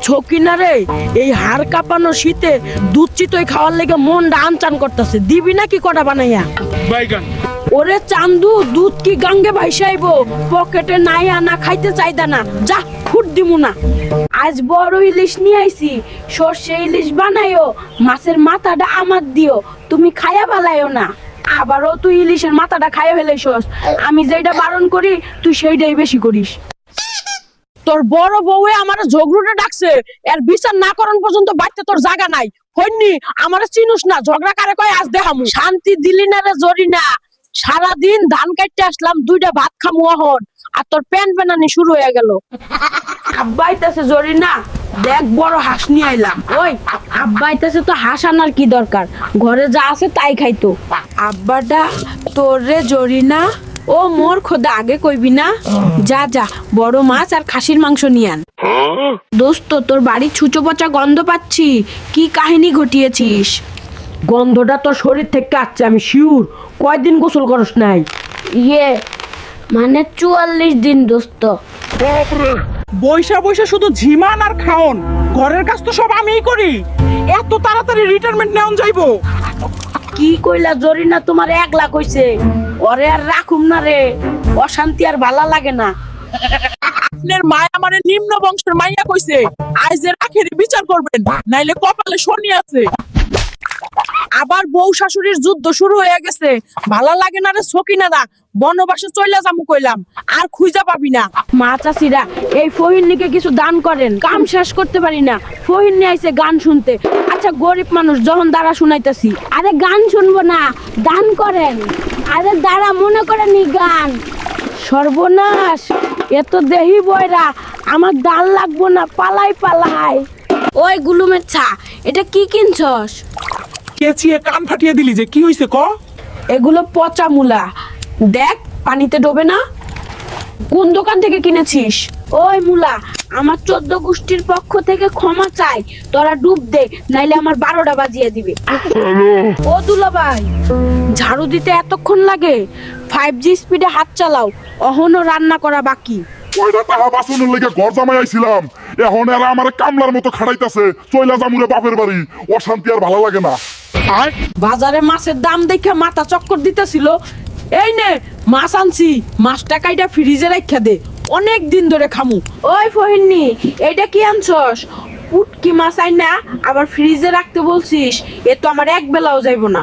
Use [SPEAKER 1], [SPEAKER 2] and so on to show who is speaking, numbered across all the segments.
[SPEAKER 1] ছকিনা রে, এই হাড় কাঁপানো শীতে দুধ চিতই খাওয়ার লেগে মনটা আনচান করতেছে। দিবি নাকি কটা বানাইয়া?
[SPEAKER 2] বাইগান
[SPEAKER 1] ওরে চান্দু, দুধ কি গাঙ্গে ভাইসাইব? পকেটে নাই আনা, খাইতে চাইদা না, যা ফুট দিমু না। আজ বড় ইলিশ নিয়ে আইছি, সর্ষে ইলিশ বানাইও, মাছের মাথাটা আমার দিও, তুমি খায়া বালাইও না। আবারও তুই ইলিশের মাথাটা খাইয়া ফেলাইছস। আমি যেটা বারণ করি তুই সেইটাই বেশি করিস। তোর বড় বউয়ে আমার ঝগড়ুটা ডাকছে, এর বিচার না করন পর্যন্ত বাড়তে তোর জায়গা নাই। হইনি আমার চিনুস না, ঝগড়া কারে কয় আজ দেখামু। শান্তি দিলি না রে জরিনা, সারাদিন ধান কাটতে আসলাম, দুইটা ভাত খামু এখন, আর তোর প্যান প্যানানি শুরু হয়ে গেল। আব্বা আইতাছে জরিনা, দেখ বড় হাঁস নিয়ে আইলাম। ওই আব্বা আইতাছে তো হাঁস আনার কি দরকার, ঘরে যা আছে তাই খাইতো। আব্বাটা তোর রে জরিনা? ও মোর খোদা, আগে কইবি না? যা যা, বড় মাছ আর খাসির মাংস নিয়ে আন। দোস্ত, তোর বাড়ি ছুঁচো পচা গন্ধ পাচ্ছি, কি কাহিনী ঘটিয়েছিস? গন্ধটা তোর শরীর থেকে আসছে, আমি শিওর। কয়দিন গোসল করস নাই?
[SPEAKER 3] ইয়ে মানে 44 দিন দোস্ত।
[SPEAKER 2] বৈশা বৈশা শুধু ঝিমান আর খাওন, ঘরের কাজ তো সব আমিই করি। এত তাড়াতাড়ি রিটায়ারমেন্ট নেওন যাইবো?
[SPEAKER 1] কি কইলা জরিনা, তোমার একলা কইছে? ওরে আর রাখুম না রে, অশান্তি আর ভালো লাগে না।
[SPEAKER 2] আপনার মায় আমারে নিম্ন বংশের মাইয়া কইছে, আজ এর আখেরি বিচার করবেন, নাইলে কপালে শনি আছে। আবার বউ শাশুড়ির যুদ্ধ শুরু হয়ে গেছে। ভালো লাগে না রে সকিনারা, বনবাসে চইলা যামু কইলাম, আর খুঁজা পাবি না।
[SPEAKER 1] মা চাষিরা, এই ফহিনীকে কিছু দান করেন, কাম শেষ করতে পারি না। ফহিনী আইছে গান শুনতে। আচ্ছা গরিব মানুষ, যখন দাঁড়া শুনাইতাছি।
[SPEAKER 3] আরে গান শুনবো না, দান করেন। আরে দাঁড়া, মনে করেন এই গান।
[SPEAKER 1] সর্বনাশ, এত দেহি বয়রা, আমার দান লাগবো না, পালাই পালাই। ওই গুলুমের ছা, এটা কি কিনছস?
[SPEAKER 2] কেচিয়ে কান ফাটিয়ে দিলি যে, কি হইছে ক?
[SPEAKER 1] এগুলো পচা মূলা, দেখ পানিতে ডোবে না। কোন দোকান থেকে কিনেছিস? ওই মূলা, আমার 14 গোষ্ঠীর পক্ষ থেকে ক্ষমা চাই, তোরা ডুব দে, নাইলে আমার 12টা বাজিয়ে দিবে। ও দুলাভাই, ঝাড়ু দিতে এতক্ষণ লাগে? 5G স্পিডে হাত চালাও, অহনো রান্না করা বাকি।
[SPEAKER 4] কয়টা টাকা বাঁচানোর লেগে ঘর জামাই আইছিলাম, এখন এরা আমার কামলার মতো খাড়াইতাছে। চইলা জামুরে বাপের বাড়ি, অশান্তি আর ভালো লাগে না।
[SPEAKER 1] আর বাজারে মাছের দাম দেখে মাথা চক্কর দিতেছিল। এই নে মাছ আনছি, মাছটা কাইটা ফ্রিজে রাখা দে, অনেক দিন ধরে খামু। ওই ফহিনী, এটা কি আনছস? পুটকি মাছ আই না, আবার ফ্রিজে রাখতে বলছিস? এ তো আমার এক বেলাও যাইবো না।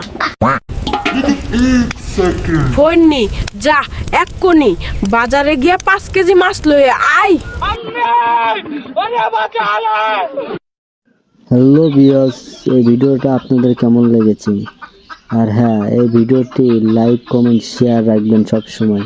[SPEAKER 1] ফহিনী যা, এক্ষুনি বাজারে গিয়া 5 কেজি মাছ লয়ে আয়।
[SPEAKER 5] হ্যালো ভিউয়ার্স, এই ভিডিওটা আপনাদের কেমন লেগেছে? আর হ্যাঁ, এই ভিডিওটি লাইক, কমেন্ট, শেয়ার রাখবেন সব সময়।